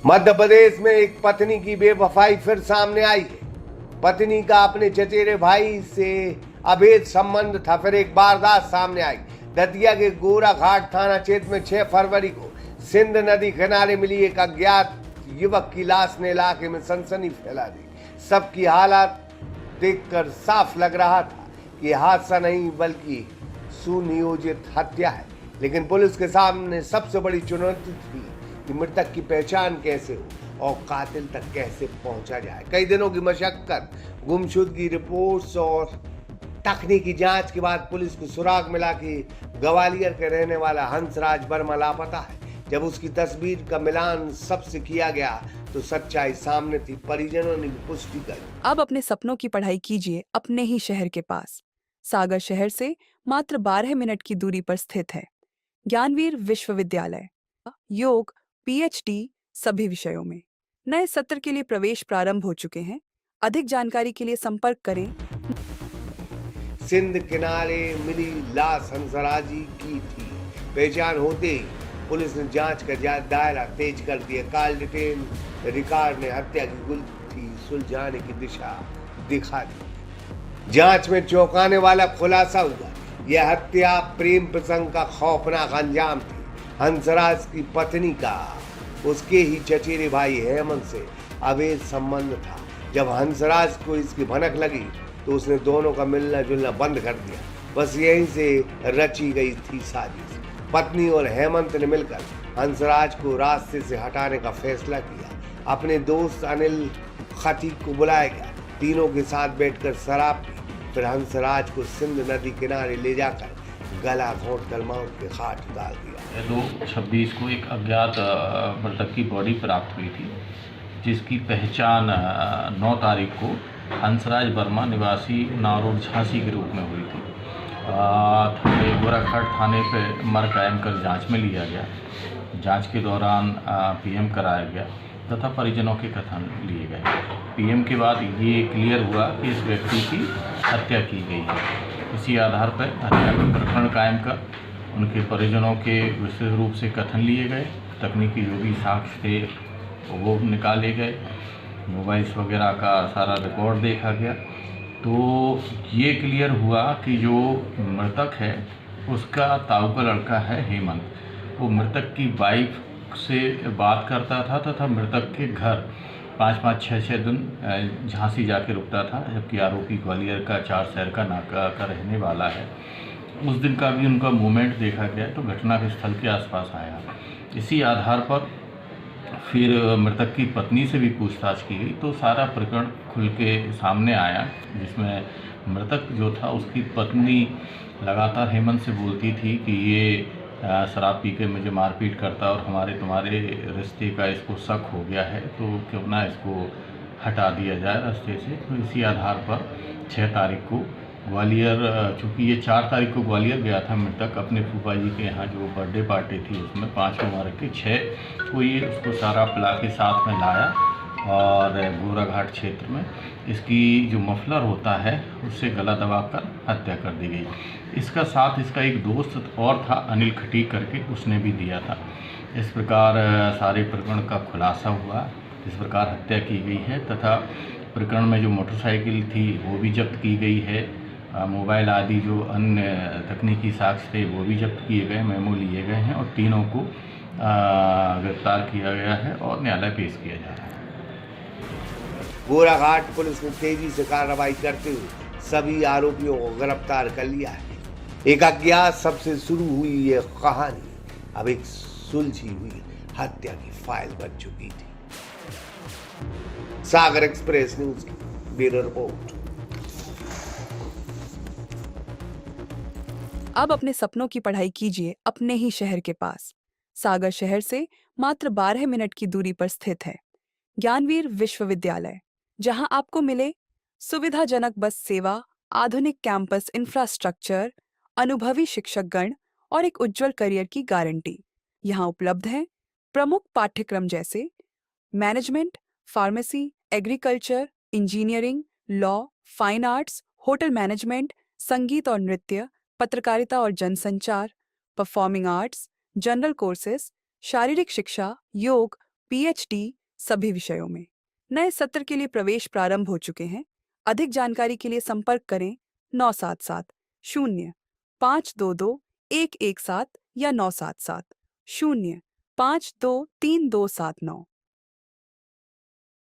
मध्य प्रदेश में एक पत्नी की बेवफाई फिर सामने आई है। पत्नी का अपने चचेरे भाई से अवैध संबंध था। फिर एक वारदात सामने आई। दतिया के गोरा घाट थाना क्षेत्र में 6 फरवरी को सिंध नदी किनारे मिली एक अज्ञात युवक की लाश ने इलाके में सनसनी फैला दी। सबकी हालत देखकर साफ लग रहा था कि हादसा नहीं बल्कि सुनियोजित हत्या है। लेकिन पुलिस के सामने सबसे बड़ी चुनौती थी कि मृतक की पहचान कैसे हो और कातिल तक कैसे पहुंचा जाए। कई दिनों की मशक्कत, गुमशुदगी रिपोर्ट्स और तकनीकी जांच के बाद पुलिस को सुराग मिला कि ग्वालियर के रहने वाला हंसराज वर्मा लापता है। जब उसकी तस्वीर का मिलान सबसे किया गया तो सच्चाई सामने थी। परिजनों ने भी पुष्टि कर अब अपने सपनों की पढ़ाई कीजिए अपने ही शहर के पास। सागर शहर से मात्र 12 मिनट की दूरी पर स्थित है ज्ञानवीर विश्वविद्यालय। योग, पीएचडी सभी विषयों में। नए सत्र के लिए प्रवेश प्रारंभ हो चुके हैं। अधिक जानकारी के लिए संपर्क करें। सिंध किनारे मिली लाश हंसराजी की थी। पहचान होते ही पुलिस ने जांच का दायरा तेज कर दिया। कॉल डिटेल रिकॉर्ड ने हत्या की गुत्थी सुलझाने की दिशा दिखा दी। जांच में चौंकाने वाला खुलासा हुआ। यह हत्या प्रेम प्रसंग का खौफनाक अंजाम थी। हंसराज की पत्नी का उसके ही चचेरे भाई हेमंत से अवैध संबंध था। जब हंसराज को इसकी भनक लगी तो उसने दोनों का मिलना जुलना बंद कर दिया। बस यहीं से रची गई थी साजिश। पत्नी और हेमंत ने मिलकर हंसराज को रास्ते से हटाने का फैसला किया। अपने दोस्त अनिल खतीब को बुलाया गया। तीनों के साथ बैठकर शराब पी। फिर हंसराज को सिंध नदी किनारे ले जाकर गला घोंटकर मौत के घाट उतार दिया। 2/26 को एक अज्ञात मृतक की बॉडी प्राप्त हुई थी, जिसकी पहचान 9 तारीख को हंसराज वर्मा निवासी उन्नाव रोड झांसी के रूप में हुई थी। गोराघाट थाने पे मर कायम कर जांच में लिया गया। जांच के दौरान पीएम कराया गया तथा परिजनों के कथन लिए गए। पीएम के बाद ये क्लियर हुआ कि इस व्यक्ति की हत्या की गई है। इसी आधार पर हत्या का प्रकरण कायम कर उनके परिजनों के विशेष रूप से कथन लिए गए। तकनीकी जो भी साक्ष्य थे वो निकाले गए। मोबाइल्स वगैरह का सारा रिकॉर्ड देखा गया। तो ये क्लियर हुआ कि जो मृतक है उसका ताऊ का लड़का है हेमंत। वो मृतक की वाइफ से बात करता था तथा मृतक के घर 5-5, 6-6 दिन झांसी जाके रुकता था, जबकि आरोपी ग्वालियर का 4 शहर का नाका का रहने वाला है। उस दिन का भी उनका मूवमेंट देखा गया तो घटना के स्थल के आसपास आया। इसी आधार पर फिर मृतक की पत्नी से भी पूछताछ की गई तो सारा प्रकरण खुल के सामने आया, जिसमें मृतक जो था उसकी पत्नी लगातार हेमंत से बोलती थी कि ये शराब पी के मुझे मारपीट करता और हमारे तुम्हारे रिश्ते का इसको शक हो गया है, तो क्यों ना इसको हटा दिया जाए रास्ते से। तो इसी आधार पर 6 तारीख को ग्वालियर, चूँकि ये 4 तारीख को ग्वालियर गया था मृतक अपने फूफा जी के यहाँ जो बर्थडे पार्टी थी उसमें 5 को मार के 6 को ये उसको सारा पिला के साथ में लाया और गोराघाट क्षेत्र में इसकी जो मफलर होता है उससे गला दबाकर हत्या कर दी गई। इसका साथ इसका एक दोस्त और था अनिल खटीक करके, उसने भी दिया था। इस प्रकार सारे प्रकरण का खुलासा हुआ। इस प्रकार हत्या की गई है तथा प्रकरण में जो मोटरसाइकिल थी वो भी जब्त की गई है। मोबाइल आदि जो अन्य तकनीकी साक्ष्य थे वो भी जब्त किए गए, मेमो लिए गए हैं और तीनों को गिरफ्तार किया गया है और न्यायालय पेश किया जा रहा है। गोराघाट पुलिस ने तेजी से कार्रवाई करते हुए सभी आरोपियों को गिरफ्तार कर लिया है। एक अज्ञात सबसे शुरू हुई ये कहानी अब एक सुलझी हुई हत्या की फाइल बन चुकी थी। सागर एक्सप्रेस न्यूज की ब्यूरो रिपोर्ट। अब अपने सपनों की पढ़ाई कीजिए अपने ही शहर के पास। सागर शहर से मात्र 12 मिनट की दूरी पर स्थित है ज्ञानवीर विश्वविद्यालय, जहां आपको मिले सुविधाजनक बस सेवा, आधुनिक कैंपस इंफ्रास्ट्रक्चर, अनुभवी शिक्षकगण और एक उज्जवल करियर की गारंटी। यहां उपलब्ध है प्रमुख पाठ्यक्रम जैसे management, pharmacy, agriculture, engineering, law, fine arts, hotel management, संगीत और नृत्य, पत्रकारिता और जनसंचार, परफॉर्मिंग आर्ट्स, जनरल कोर्सेज, शारीरिक शिक्षा, योग, पीएचडी सभी विषयों में। नए सत्र के लिए प्रवेश प्रारंभ हो चुके हैं। अधिक जानकारी के लिए संपर्क करें 977-0522-117 या 977-0523-279।